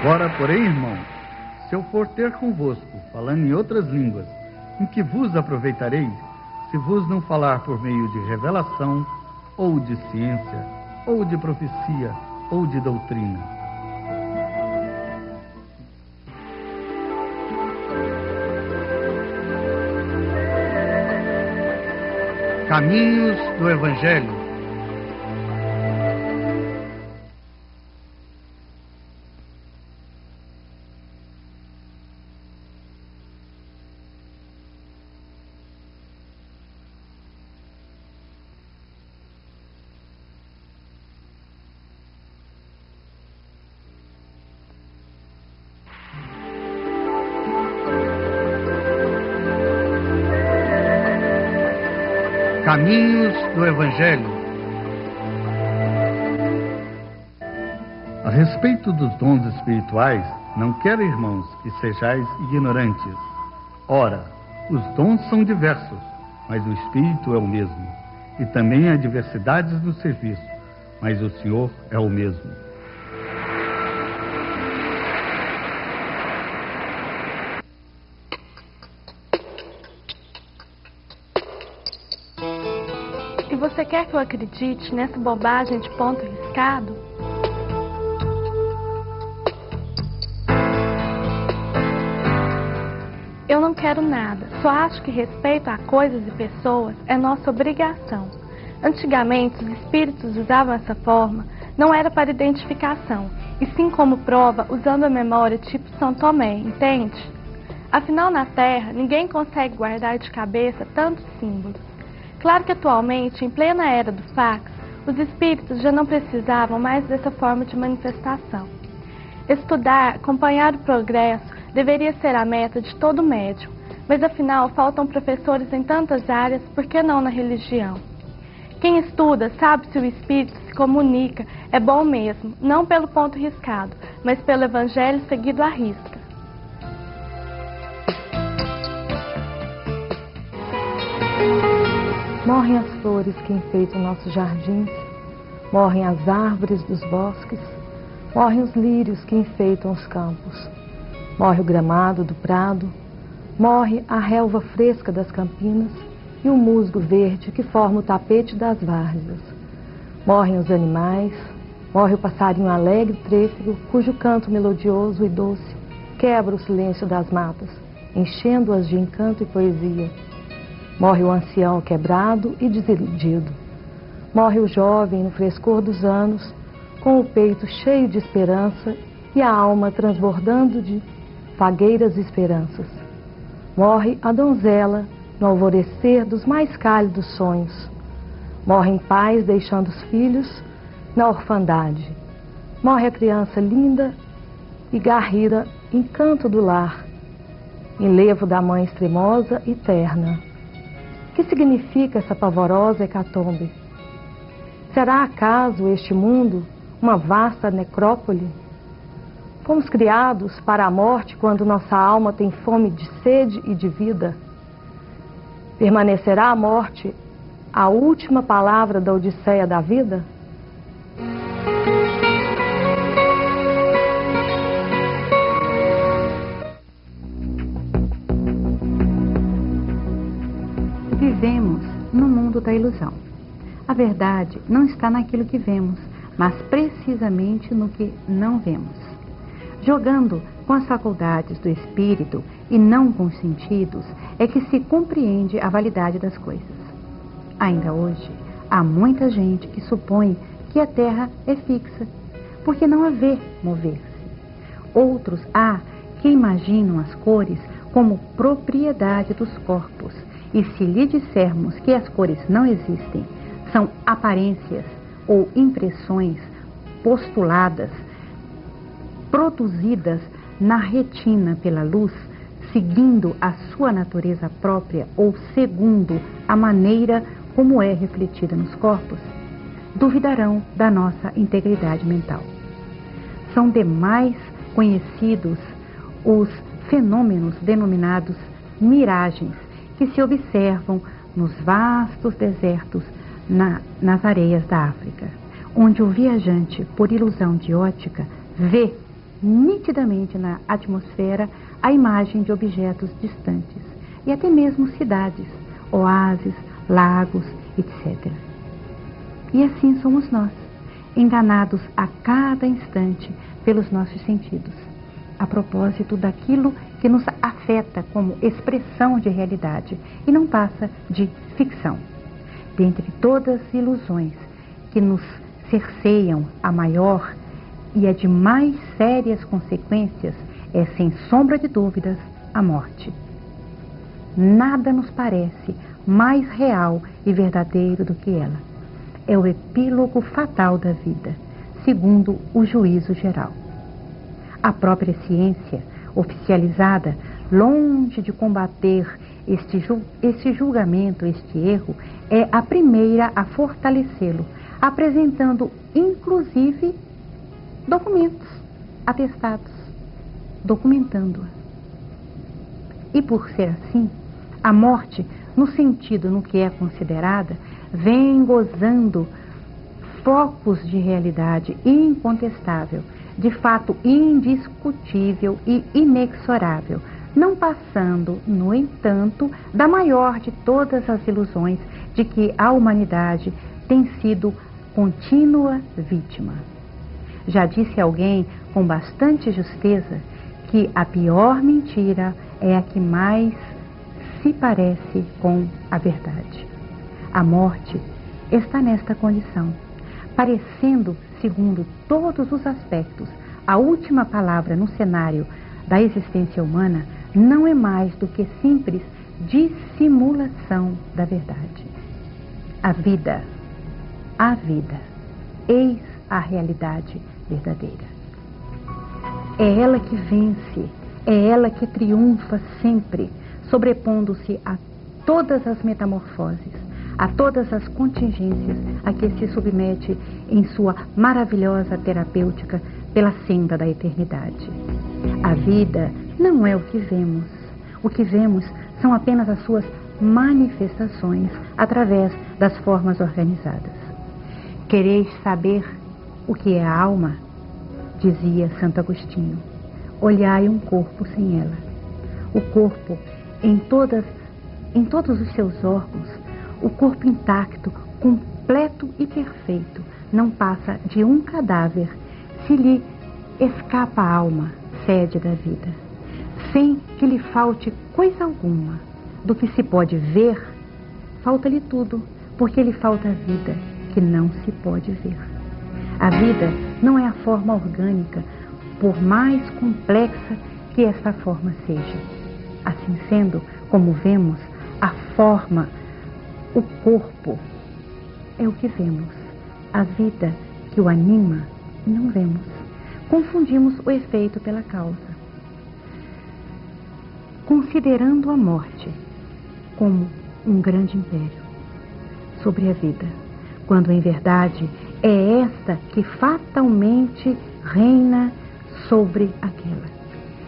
Agora, porém, irmãos, se eu for ter convosco, falando em outras línguas, em que vos aproveitarei, se vos não falar por meio de revelação, ou de ciência, ou de profecia, ou de doutrina? Caminhos do Evangelho. Caminhos do Evangelho. A respeito dos dons espirituais, não quero, irmãos, que sejais ignorantes. Ora, os dons são diversos, mas o Espírito é o mesmo. E também há diversidades no serviço, mas o Senhor é o mesmo. E você quer que eu acredite nessa bobagem de ponto riscado? Eu não quero nada, só acho que respeito a coisas e pessoas é nossa obrigação. Antigamente, os espíritos usavam essa forma, não era para identificação, e sim como prova, usando a memória tipo São Tomé, entende? Afinal, na Terra, ninguém consegue guardar de cabeça tantos símbolos. Claro que atualmente, em plena era do fax, os espíritos já não precisavam mais dessa forma de manifestação. Estudar, acompanhar o progresso, deveria ser a meta de todo médium, mas afinal faltam professores em tantas áreas, por que não na religião? Quem estuda sabe se o espírito se comunica, é bom mesmo, não pelo ponto riscado, mas pelo evangelho seguido à risca. Morrem as flores que enfeitam nossos jardins, morrem as árvores dos bosques, morrem os lírios que enfeitam os campos, morre o gramado do prado, morre a relva fresca das campinas e o musgo verde que forma o tapete das várzeas. Morrem os animais, morre o passarinho alegre e trêfego, cujo canto melodioso e doce quebra o silêncio das matas, enchendo-as de encanto e poesia. Morre o ancião quebrado e desiludido. Morre o jovem no frescor dos anos, com o peito cheio de esperança e a alma transbordando de fagueiras e esperanças. Morre a donzela no alvorecer dos mais cálidos sonhos. Morrem pais deixando os filhos na orfandade. Morre a criança linda e garrida, encanto do lar, enlevo da mãe extremosa e terna. O que significa essa pavorosa hecatombe? Será acaso este mundo uma vasta necrópole? Fomos criados para a morte quando nossa alma tem fome de sede e de vida. Permanecerá a morte a última palavra da odisseia da vida? Vivemos no mundo da ilusão. A verdade não está naquilo que vemos, mas precisamente no que não vemos. Jogando com as faculdades do espírito e não com os sentidos, é que se compreende a validade das coisas. Ainda hoje, há muita gente que supõe que a Terra é fixa, porque não a vê mover-se. Outros há que imaginam as cores como propriedade dos corpos, e se lhe dissermos que as cores não existem, são aparências ou impressões postuladas, produzidas na retina pela luz, seguindo a sua natureza própria ou segundo a maneira como é refletida nos corpos, duvidarão da nossa integridade mental. São demais conhecidos os fenômenos denominados miragens, que se observam nos vastos desertos nas areias da África, onde o viajante, por ilusão de ótica, vê nitidamente na atmosfera a imagem de objetos distantes e até mesmo cidades, oásis, lagos, etc. E assim somos nós, enganados a cada instante pelos nossos sentidos, a propósito daquilo que nos afeta como expressão de realidade e não passa de ficção. Dentre todas as ilusões que nos cerceiam, a maior e a de mais sérias consequências é, sem sombra de dúvidas, a morte. Nada nos parece mais real e verdadeiro do que ela. É o epílogo fatal da vida, segundo o juízo geral. A própria ciência, oficializada, longe de combater este julgamento, este erro, é a primeira a fortalecê-lo, apresentando inclusive documentos atestados, documentando-a. E por ser assim, a morte, no sentido no que é considerada, vem gozando focos de realidade incontestável, de fato indiscutível e inexorável, não passando, no entanto, da maior de todas as ilusões de que a humanidade tem sido contínua vítima. Já disse alguém com bastante justeza que a pior mentira é a que mais se parece com a verdade. A morte está nesta condição, parecendo, segundo todos os aspectos, a última palavra no cenário da existência humana, não é mais do que simples dissimulação da verdade. A vida, eis a realidade verdadeira. É ela que vence, é ela que triunfa sempre, sobrepondo-se a todas as metamorfoses, a todas as contingências a que se submete em sua maravilhosa terapêutica pela senda da eternidade. A vida não é o que vemos. O que vemos são apenas as suas manifestações através das formas organizadas. Quereis saber o que é a alma? Dizia Santo Agostinho. Olhai um corpo sem ela. O corpo, em todos os seus órgãos, o corpo intacto, completo e perfeito, não passa de um cadáver se lhe escapa a alma, sede da vida, sem que lhe falte coisa alguma. Do que se pode ver, falta-lhe tudo, porque lhe falta a vida, que não se pode ver. A vida não é a forma orgânica, por mais complexa que essa forma seja. Assim sendo, como vemos, a forma, o corpo, é o que vemos. A vida que o anima, não vemos. Confundimos o efeito pela causa. Considerando a morte como um grande império sobre a vida, quando em verdade é esta que fatalmente reina sobre aquela.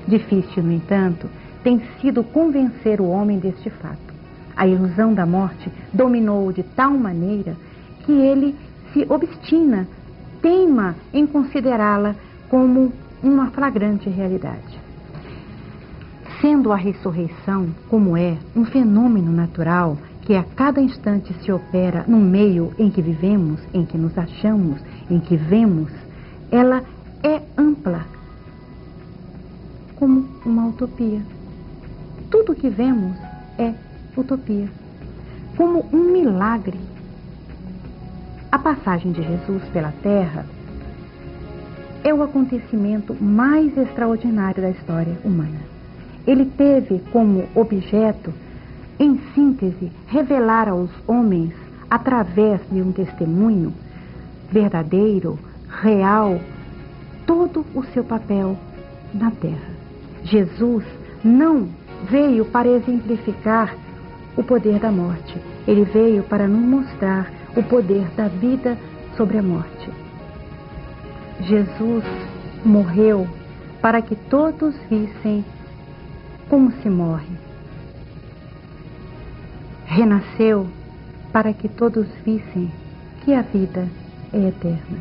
Difícil, no entanto, tem sido convencer o homem deste fato. A ilusão da morte dominou-o de tal maneira que ele se obstina, teima em considerá-la como uma flagrante realidade. Sendo a ressurreição, como é, um fenômeno natural que a cada instante se opera no meio em que vivemos, em que nos achamos, em que vemos, ela é ampla, como uma utopia. Tudo o que vemos é utopia, como um milagre. A passagem de Jesus pela Terra é o acontecimento mais extraordinário da história humana. Ele teve como objeto, em síntese, revelar aos homens, através de um testemunho verdadeiro, real, todo o seu papel na Terra. Jesus não veio para exemplificar o poder da morte. Ele veio para nos mostrar o poder da vida sobre a morte. Jesus morreu para que todos vissem como se morre. Renasceu para que todos vissem que a vida é eterna.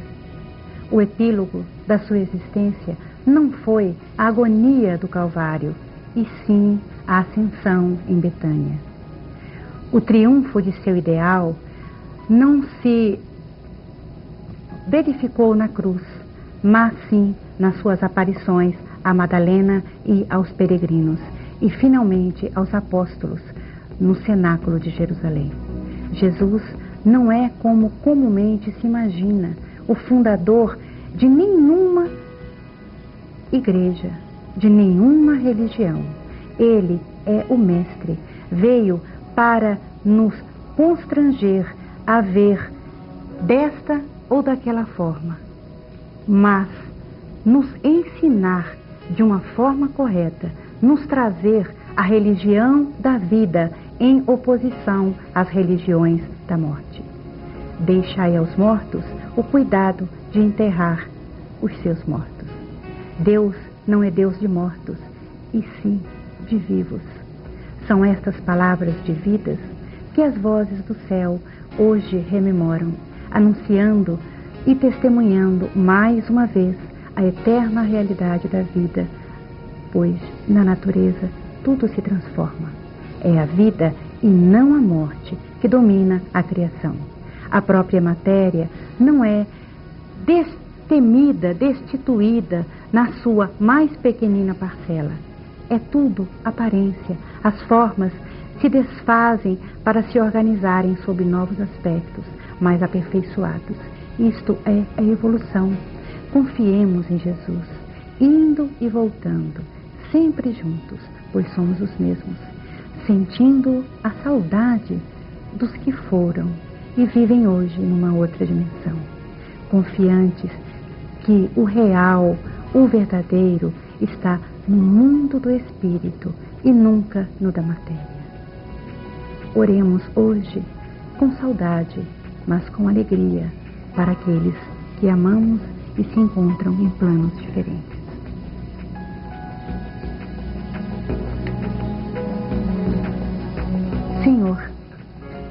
O epílogo da sua existência não foi a agonia do Calvário, e sim a ascensão em Betânia. O triunfo de seu ideal não se verificou na cruz, mas sim nas suas aparições a Madalena e aos peregrinos, e finalmente aos apóstolos, no cenáculo de Jerusalém. Jesus não é, como comumente se imagina, o fundador de nenhuma igreja, de nenhuma religião. Ele é o Mestre, veio para nos constranger a ver desta ou daquela forma, mas nos ensinar de uma forma correta, nos trazer a religião da vida em oposição às religiões da morte. Deixai aos mortos o cuidado de enterrar os seus mortos. Deus não é Deus de mortos, e sim de vivos. São estas palavras de vidas que as vozes do céu hoje rememoram, anunciando e testemunhando mais uma vez a eterna realidade da vida, pois na natureza tudo se transforma. É a vida e não a morte que domina a criação. A própria matéria não é destemida, destituída na sua mais pequenina parcela. É tudo aparência. As formas se desfazem para se organizarem sob novos aspectos, mais aperfeiçoados. Isto é a evolução. Confiemos em Jesus, indo e voltando, sempre juntos, pois somos os mesmos, sentindo a saudade dos que foram e vivem hoje numa outra dimensão, confiantes que o real, o verdadeiro, está no mundo do espírito e nunca no da matéria. Oremos hoje com saudade, mas com alegria, para aqueles que amamos e se encontram em planos diferentes. Senhor,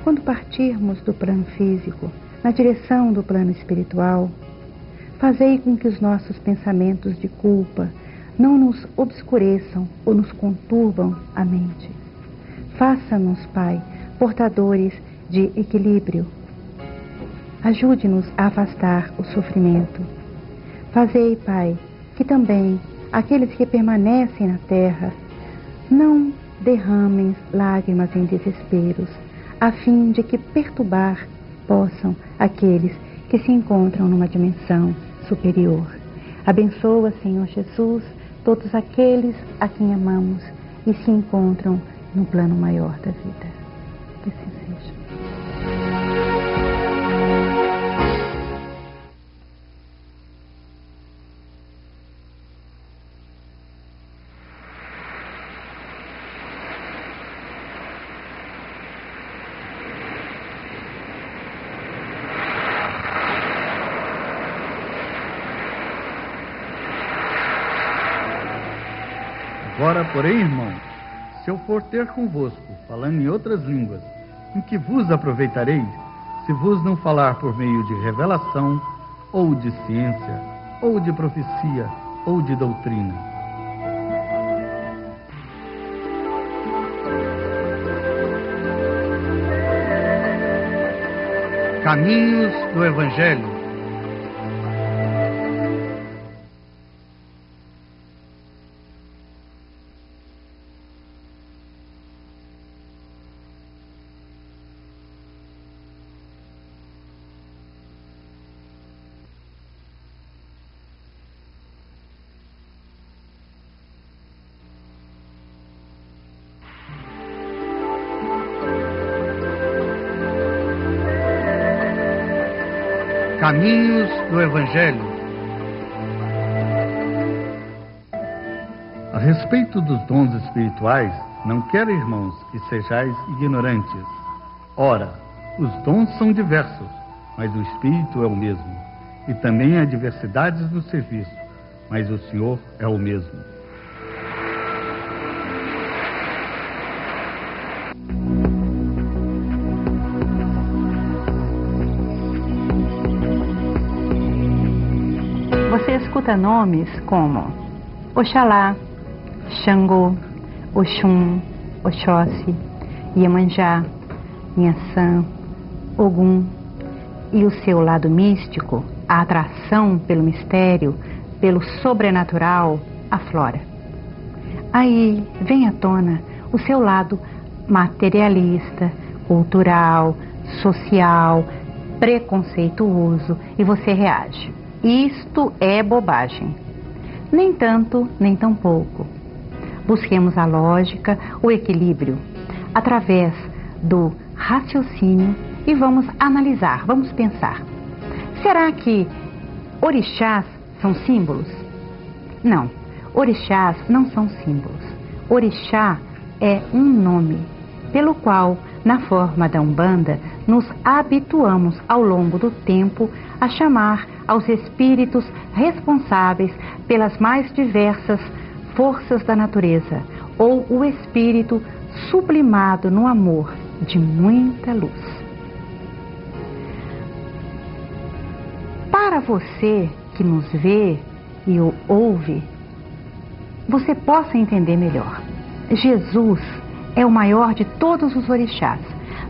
quando partirmos do plano físico, na direção do plano espiritual, fazei com que os nossos pensamentos de culpa não nos obscureçam ou nos conturbam a mente. Faça-nos, Pai, portadores de equilíbrio. Ajude-nos a afastar o sofrimento. Fazei, Pai, que também aqueles que permanecem na terra não derramem lágrimas em desesperos, a fim de que perturbar possam aqueles que se encontram numa dimensão superior. Abençoa, Senhor Jesus, todos aqueles a quem amamos e se encontram no plano maior da vida. Que assim seja. Agora, porém, irmãos, se eu for ter convosco, falando em outras línguas, em que vos aproveitareis, se vos não falar por meio de revelação, ou de ciência, ou de profecia, ou de doutrina? Caminhos do Evangelho. Caminhos do Evangelho. A respeito dos dons espirituais, não quero, irmãos, que sejais ignorantes. Ora, os dons são diversos, mas o Espírito é o mesmo. E também há diversidades no serviço, mas o Senhor é o mesmo. você escuta nomes como Oxalá, Xangô, Oxum, Oxóssi, Iemanjá, Inhaçã, Ogum, e o seu lado místico, a atração pelo mistério, pelo sobrenatural, aflora. Aí vem à tona o seu lado materialista, cultural, social, preconceituoso, e você reage. Isto é bobagem. Nem tanto, nem tão pouco. Busquemos a lógica, o equilíbrio, através do raciocínio, e vamos analisar, vamos pensar. Será que orixás são símbolos? Não, orixás não são símbolos. Orixá é um nome, pelo qual, na forma da Umbanda, nos habituamos ao longo do tempo a chamar aos espíritos responsáveis pelas mais diversas forças da natureza, ou o espírito sublimado no amor de muita luz. Para você que nos vê e ouve, você possa entender melhor. Jesus é o maior de todos os orixás.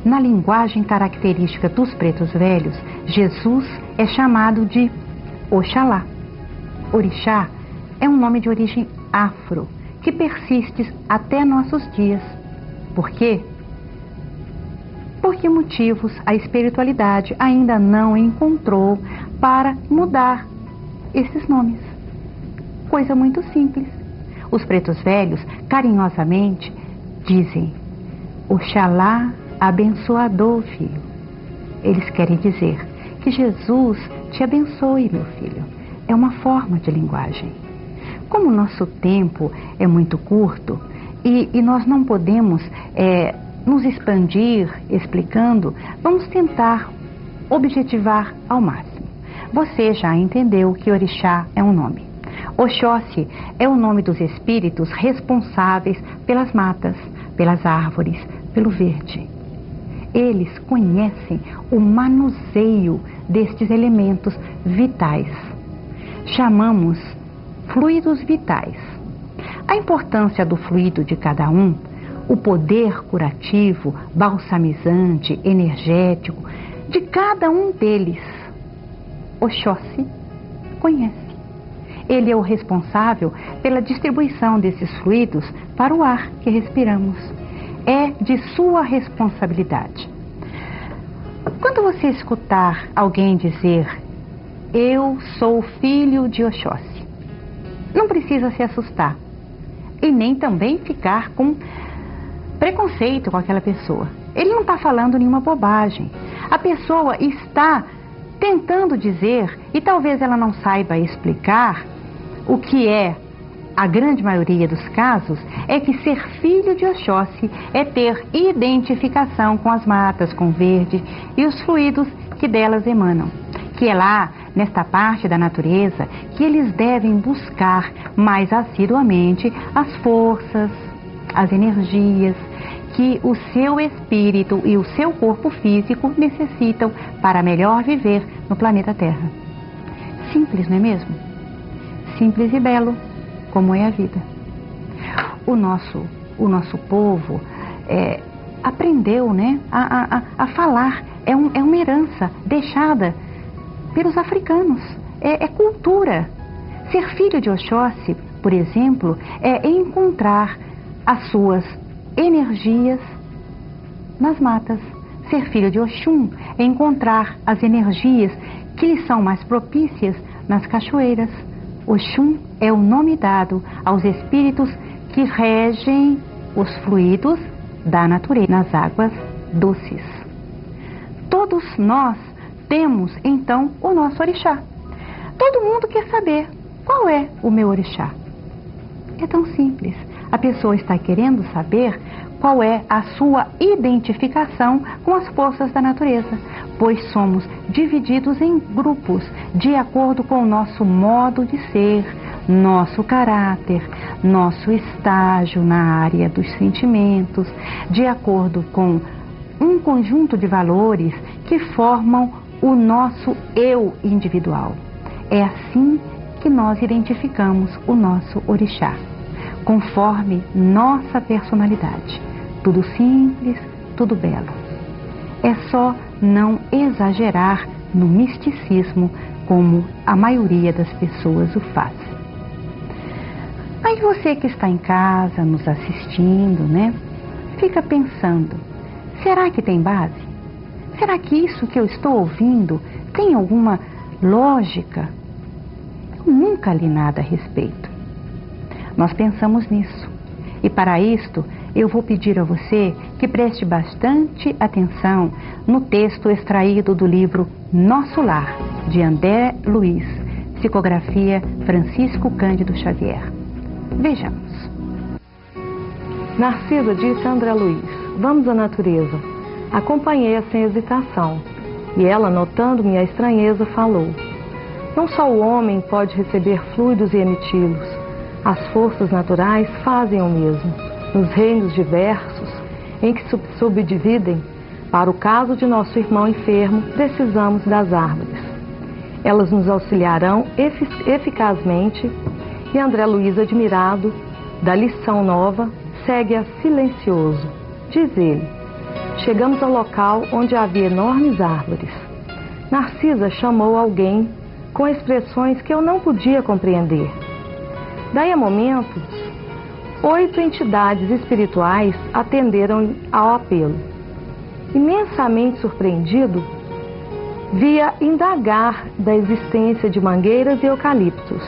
Na linguagem característica dos pretos velhos, Jesus é chamado de Oxalá. Orixá é um nome de origem afro, que persiste até nossos dias. Por quê? Por que motivos a espiritualidade ainda não encontrou para mudar esses nomes? Coisa muito simples. Os pretos velhos, carinhosamente, dizem: Oxalá abençoador, filho. Eles querem dizer que Jesus te abençoe, meu filho. É uma forma de linguagem. Como o nosso tempo é muito curto e nós não podemos nos expandir explicando, vamos tentar objetivar ao máximo. Você já entendeu que orixá é um nome. Oxóssi é o nome dos espíritos responsáveis pelas matas, pelas árvores, pelo verde. Eles conhecem o manuseio destes elementos vitais. Chamamos fluidos vitais. A importância do fluido de cada um, o poder curativo, balsamizante, energético de cada um deles, Oxóssi conhece. Ele é o responsável pela distribuição desses fluidos para o ar que respiramos. É de sua responsabilidade. Quando você escutar alguém dizer: eu sou filho de Oxóssi, não precisa se assustar e nem também ficar com preconceito com aquela pessoa. Ele não está falando nenhuma bobagem. A pessoa está tentando dizer, e talvez ela não saiba explicar, o que é, a grande maioria dos casos, é que ser filho de Oxóssi é ter identificação com as matas, com o verde e os fluidos que delas emanam. Que é lá, nesta parte da natureza, que eles devem buscar mais assiduamente as forças, as energias que o seu espírito e o seu corpo físico necessitam para melhor viver no planeta Terra. Simples, não é mesmo? Simples e belo, como é a vida. O nosso povo aprendeu, né, a falar. É uma herança deixada pelos africanos. É cultura. Ser filho de Oxóssi, por exemplo, é encontrar as suas energias nas matas. Ser filho de Oxum é encontrar as energias que lhe são mais propícias nas cachoeiras. Oxum é o nome dado aos espíritos que regem os fluidos da natureza, nas águas doces. Todos nós temos, então, o nosso orixá. Todo mundo quer saber qual é o meu orixá. É tão simples. A pessoa está querendo saber qual é a sua identificação com as forças da natureza, pois somos divididos em grupos de acordo com o nosso modo de ser, nosso caráter, nosso estágio na área dos sentimentos, de acordo com um conjunto de valores que formam o nosso eu individual. É assim que que nós identificamos o nosso orixá, conforme nossa personalidade. Tudo simples, tudo belo. É só não exagerar no misticismo como a maioria das pessoas o faz. Aí você que está em casa nos assistindo, né? Fica pensando, será que tem base? Será que isso que eu estou ouvindo tem alguma lógica? Eu nunca li nada a respeito. Nós pensamos nisso. E para isto, eu vou pedir a você que preste bastante atenção no texto extraído do livro Nosso Lar, de André Luiz, psicografia Francisco Cândido Xavier. Vejamos. Narcisa disse a André Luiz: vamos à natureza. Acompanhei-a sem hesitação. E ela, notando minha estranheza, falou: não só o homem pode receber fluidos e emiti-los. As forças naturais fazem o mesmo. Nos reinos diversos em que subdividem, para o caso de nosso irmão enfermo, precisamos das árvores. Elas nos auxiliarão eficazmente. E André Luiz, admirado da lição nova, segue-a silencioso. Diz ele: chegamos ao local onde havia enormes árvores. Narcisa chamou alguém com expressões que eu não podia compreender. Daí a momentos, 8 entidades espirituais atenderam ao apelo. Imensamente surpreendido, via indagar da existência de mangueiras e eucaliptos.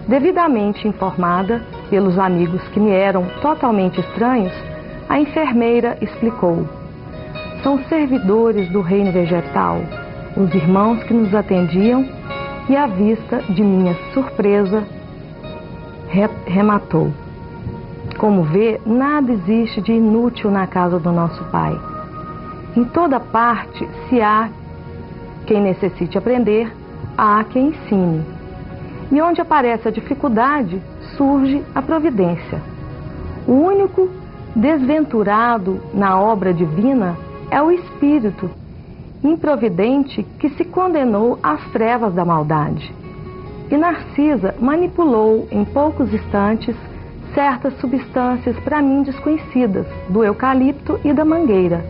Devidamente informada pelos amigos que me eram totalmente estranhos, a enfermeira explicou: são servidores do reino vegetal, os irmãos que nos atendiam, e à vista de minha surpresa, rematou: como vê, nada existe de inútil na casa do nosso Pai. Em toda parte, se há quem necessite aprender, há quem ensine. E onde aparece a dificuldade, surge a providência. O único desventurado na obra divina é o espírito improvidente que se condenou às trevas da maldade. E Narcisa manipulou em poucos instantes certas substâncias para mim desconhecidas, do eucalipto e da mangueira.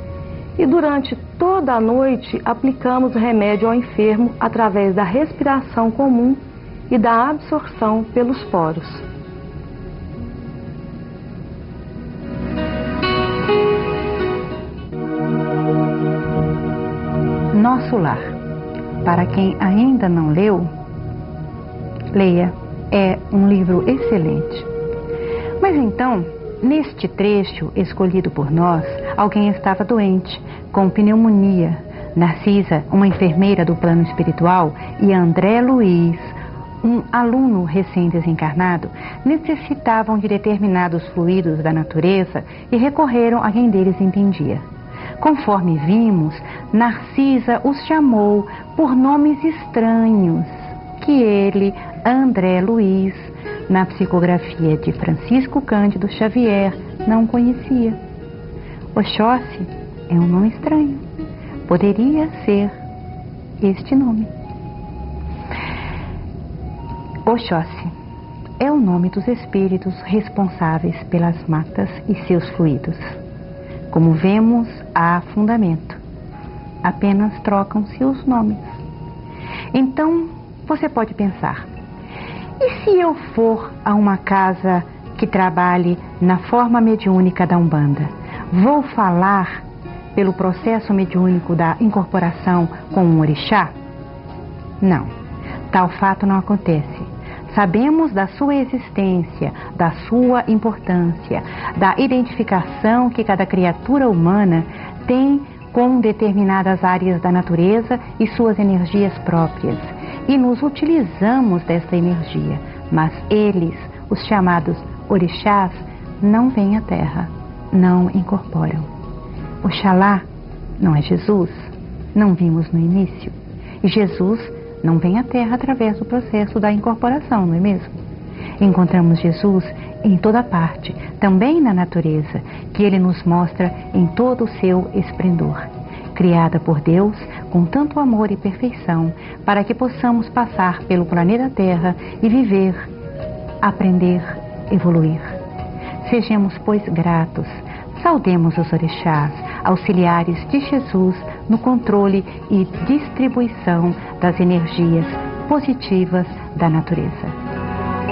E durante toda a noite aplicamos o remédio ao enfermo através da respiração comum e da absorção pelos poros. Nosso Lar. Para quem ainda não leu, leia, é um livro excelente. Mas então, neste trecho escolhido por nós, alguém estava doente, com pneumonia. Narcisa, uma enfermeira do plano espiritual, e André Luiz, um aluno recém-desencarnado, necessitavam de determinados fluidos da natureza e recorreram a quem deles entendia. Conforme vimos, Narcisa os chamou por nomes estranhos, que ele, André Luiz, na psicografia de Francisco Cândido Xavier, não conhecia. Oxóssi é um nome estranho. Poderia ser este nome. Oxóssi é o nome dos espíritos responsáveis pelas matas e seus fluidos. Como vemos, há fundamento. Apenas trocam-se os nomes. Então, você pode pensar: e se eu for a uma casa que trabalhe na forma mediúnica da Umbanda? Vou falar pelo processo mediúnico da incorporação com um orixá? Não, tal fato não acontece. Sabemos da sua existência, da sua importância, da identificação que cada criatura humana tem com determinadas áreas da natureza e suas energias próprias. E nos utilizamos desta energia, mas eles, os chamados orixás, não vêm à Terra, não incorporam. Oxalá não é Jesus, não vimos no início. E Jesus não vem à Terra através do processo da incorporação, não é mesmo? Encontramos Jesus em toda parte, também na natureza, que Ele nos mostra em todo o seu esplendor. criada por Deus com tanto amor e perfeição, para que possamos passar pelo planeta Terra e viver, aprender, evoluir. Sejamos, pois, gratos. Saudemos os orixás, auxiliares de Jesus no controle e distribuição das energias positivas da natureza.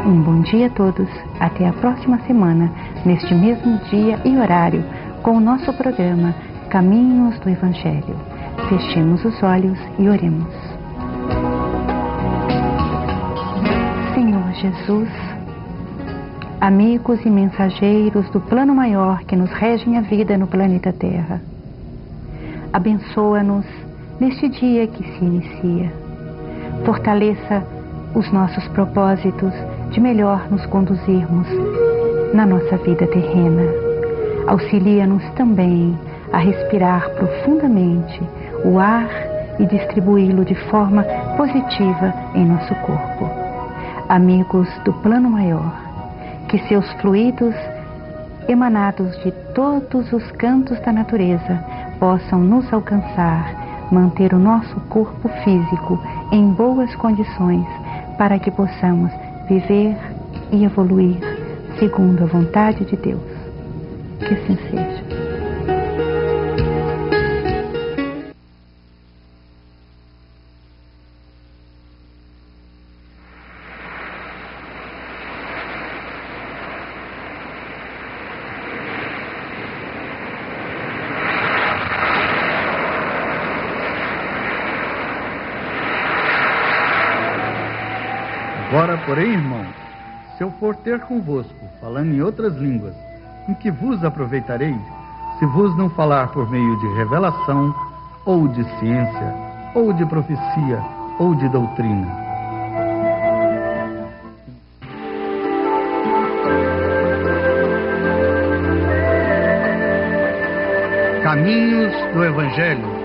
Um bom dia a todos. Até a próxima semana, neste mesmo dia e horário, com o nosso programa Caminhos do Evangelho. Fechemos os olhos e oremos. Senhor Jesus, amigos e mensageiros do plano maior que nos regem a vida no planeta Terra, abençoa-nos neste dia que se inicia. Fortaleça os nossos propósitos de melhor nos conduzirmos na nossa vida terrena. Auxilia-nos também a respirar profundamente o ar e distribuí-lo de forma positiva em nosso corpo. Amigos do plano maior, que seus fluidos emanados de todos os cantos da natureza possam nos alcançar, manter o nosso corpo físico em boas condições para que possamos viver e evoluir segundo a vontade de Deus. Que assim seja. Agora, porém, irmãos, se eu for ter convosco, falando em outras línguas, em que vos aproveitareis, se vos não falar por meio de revelação, ou de ciência, ou de profecia, ou de doutrina? Caminhos do Evangelho.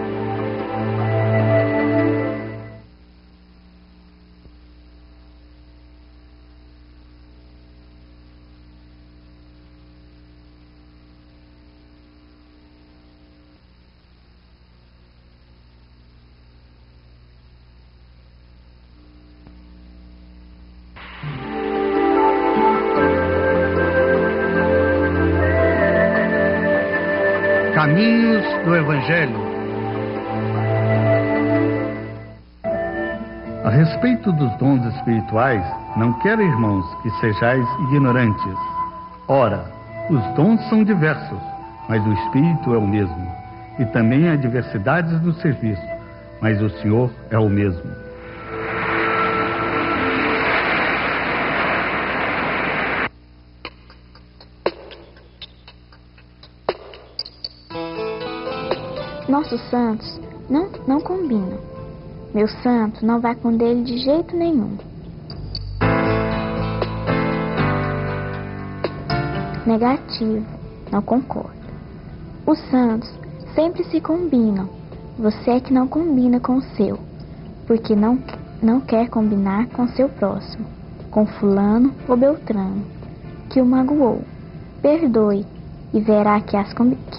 Caminhos do Evangelho. A respeito dos dons espirituais, não quero, irmãos, que sejais ignorantes. Ora, os dons são diversos, mas o Espírito é o mesmo. E também há diversidades no serviço, mas o Senhor é o mesmo. Nossos santos não combinam. Meu santo não vai com dele de jeito nenhum. Negativo, não concordo. Os santos sempre se combinam. Você é que não combina com o seu, porque não quer combinar com seu próximo, com fulano ou beltrano, que o magoou. Perdoe e verá que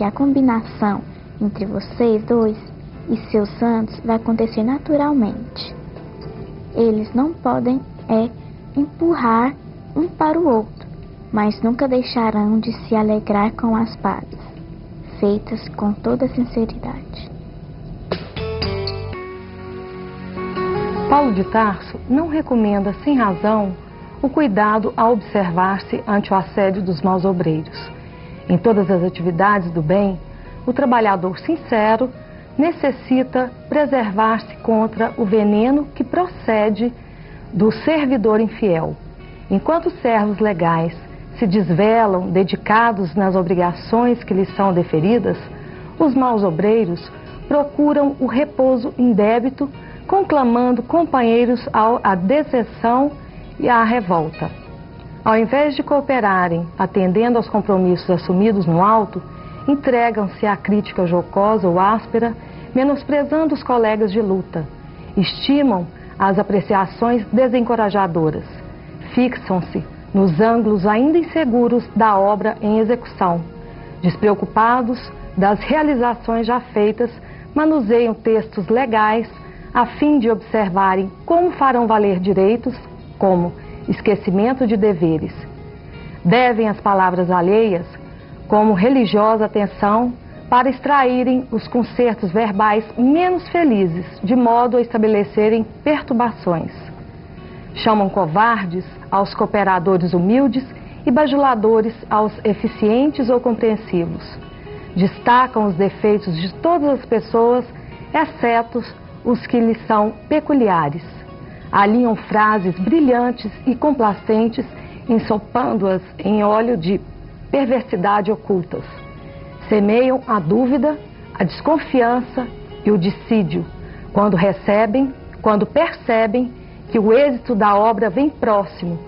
a combinação entre vocês dois e seus santos vai acontecer naturalmente. Eles não podem empurrar um para o outro, mas nunca deixarão de se alegrar com as pazes, feitas com toda sinceridade. Paulo de Tarso não recomenda, sem razão, o cuidado a observar-se ante o assédio dos maus obreiros. Em todas as atividades do bem, o trabalhador sincero necessita preservar-se contra o veneno que procede do servidor infiel. Enquanto os servos legais se desvelam dedicados nas obrigações que lhes são deferidas, os maus obreiros procuram o repouso indébito, conclamando companheiros à deserção e à revolta. Ao invés de cooperarem, atendendo aos compromissos assumidos no alto, entregam-se à crítica jocosa ou áspera, menosprezando os colegas de luta. Estimam as apreciações desencorajadoras. Fixam-se nos ângulos ainda inseguros da obra em execução, despreocupados das realizações já feitas manuseiam textos legais a fim de observarem como farão valer direitos, como esquecimento de deveres. Devem as palavras alheias como religiosa atenção para extraírem os concertos verbais menos felizes, de modo a estabelecerem perturbações. Chamam covardes aos cooperadores humildes e bajuladores aos eficientes ou compreensivos. Destacam os defeitos de todas as pessoas, exceto os que lhes são peculiares. Alinham frases brilhantes e complacentes, ensopando-as em óleo de perversidade ocultas. Semeiam a dúvida, a desconfiança e o dissídio, quando percebem que o êxito da obra vem próximo.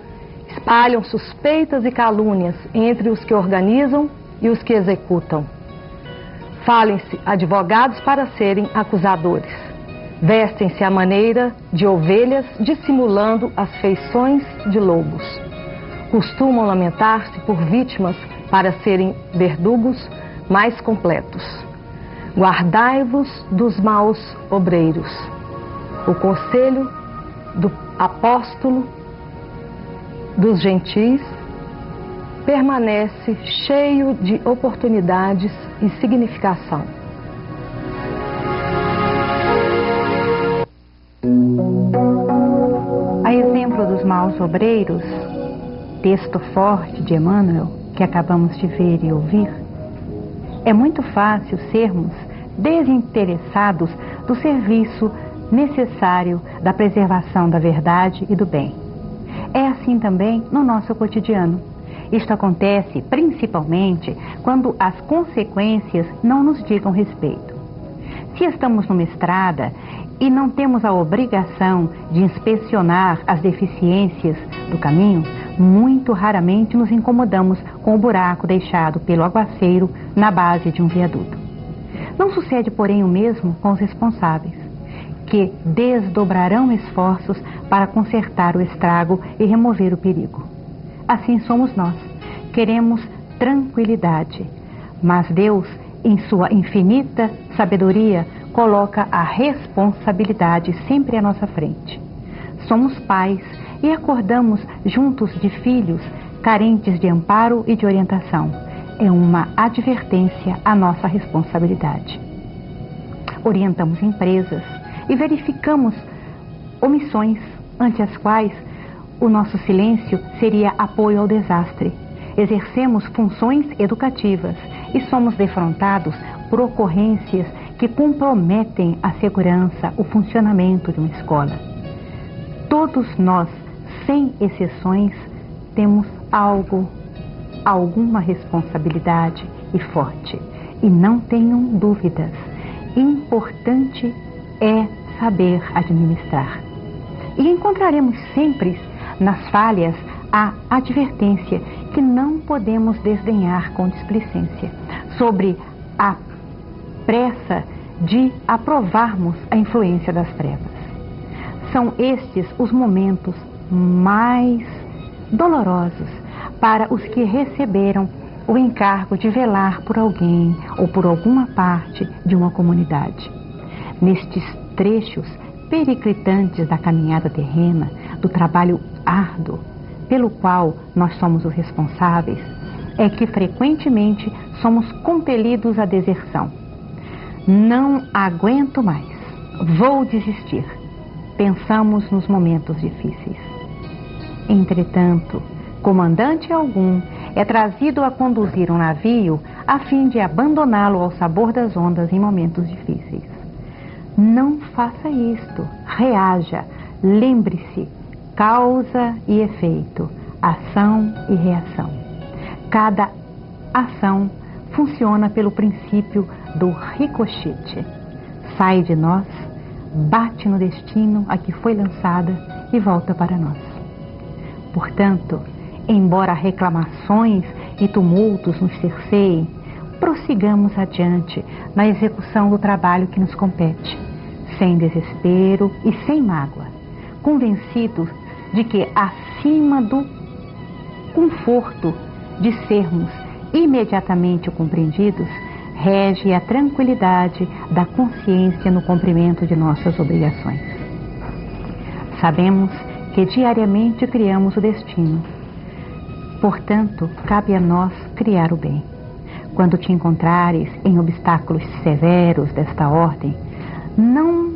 Espalham suspeitas e calúnias entre os que organizam e os que executam. Falem-se advogados para serem acusadores. Vestem-se à maneira de ovelhas, dissimulando as feições de lobos. Costumam lamentar-se por vítimas para serem verdugos mais completos. Guardai-vos dos maus obreiros. O conselho do apóstolo dos gentis permanece cheio de oportunidades e significação. A exemplo dos maus obreiros, texto forte de Emmanuel, que acabamos de ver e ouvir, é muito fácil sermos desinteressados do serviço necessário da preservação da verdade e do bem. É assim também no nosso cotidiano. Isto acontece principalmente quando as consequências não nos digam respeito. Se estamos numa estrada e não temos a obrigação de inspecionar as deficiências do caminho, muito raramente nos incomodamos com o buraco deixado pelo aguaceiro na base de um viaduto. Não sucede, porém, o mesmo com os responsáveis, que desdobrarão esforços para consertar o estrago e remover o perigo. Assim somos nós. Queremos tranquilidade, mas Deus, em sua infinita sabedoria, coloca a responsabilidade sempre à nossa frente. Somos pais e acordamos juntos de filhos carentes de amparo e de orientação. É uma advertência à nossa responsabilidade. Orientamos empresas e verificamos omissões ante as quais o nosso silêncio seria apoio ao desastre. Exercemos funções educativas e somos defrontados por ocorrências que comprometem a segurança, o funcionamento de uma escola. Todos nós, sem exceções, temos alguma responsabilidade e forte. E não tenham dúvidas, importante é saber administrar. E encontraremos sempre nas falhas a advertência que não podemos desdenhar com displicência sobre a pressa de aprovarmos a influência das trevas. São estes os momentos mais dolorosos para os que receberam o encargo de velar por alguém ou por alguma parte de uma comunidade. Nestes trechos periclitantes da caminhada terrena, do trabalho árduo pelo qual nós somos os responsáveis, é que frequentemente somos compelidos à deserção. Não aguento mais, vou desistir. Pensamos nos momentos difíceis. Entretanto, comandante algum é trazido a conduzir um navio a fim de abandoná-lo ao sabor das ondas em momentos difíceis. Não faça isto, reaja, lembre-se, causa e efeito, ação e reação. Cada ação funciona pelo princípio do ricochete. Sai de nós, bate no destino a que foi lançada e volta para nós. Portanto, embora reclamações e tumultos nos cerceiem, prossigamos adiante na execução do trabalho que nos compete, sem desespero e sem mágoa, convencidos de que, acima do conforto de sermos imediatamente compreendidos, rege a tranquilidade da consciência no cumprimento de nossas obrigações. Sabemos que diariamente criamos o destino. Portanto, cabe a nós criar o bem. Quando te encontrares em obstáculos severos desta ordem, não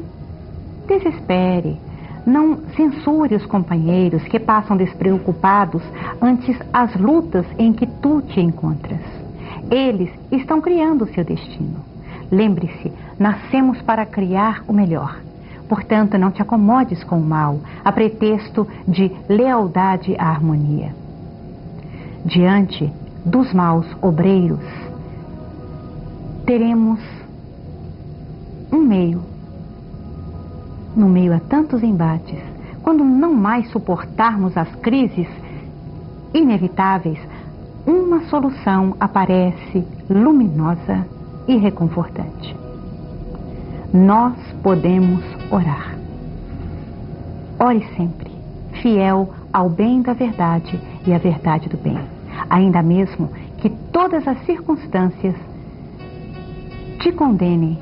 desespere, não censure os companheiros que passam despreocupados ante as lutas em que tu te encontras. Eles estão criando o seu destino. Lembre-se, nascemos para criar o melhor. Portanto, não te acomodes com o mal, a pretexto de lealdade à harmonia. Diante dos maus obreiros, teremos um meio. No meio a tantos embates, quando não mais suportarmos as crises inevitáveis, uma solução aparece luminosa e reconfortante. Nós podemos orar. Ore sempre, fiel ao bem da verdade e à verdade do bem, ainda mesmo que todas as circunstâncias te condenem.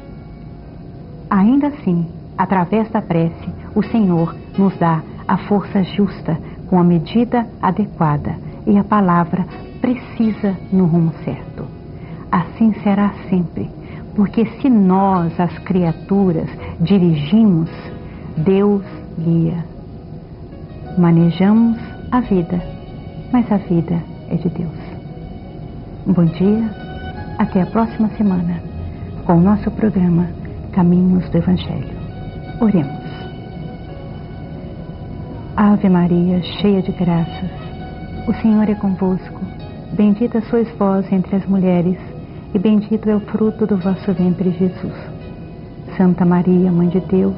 Ainda assim, através da prece, o Senhor nos dá a força justa com a medida adequada e a palavra precisa no rumo certo. Assim será sempre, porque se nós, as criaturas, dirigimos, Deus guia. Manejamos a vida, mas a vida é de Deus. Um bom dia, até a próxima semana, com o nosso programa Caminhos do Evangelho. Oremos. Ave Maria, cheia de graças, o Senhor é convosco. Bendita sois vós entre as mulheres, e bendito é o fruto do vosso ventre, Jesus. Santa Maria, Mãe de Deus,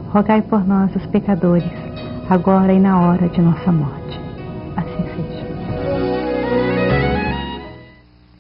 rogai por nós, os pecadores, agora e na hora de nossa morte. Assim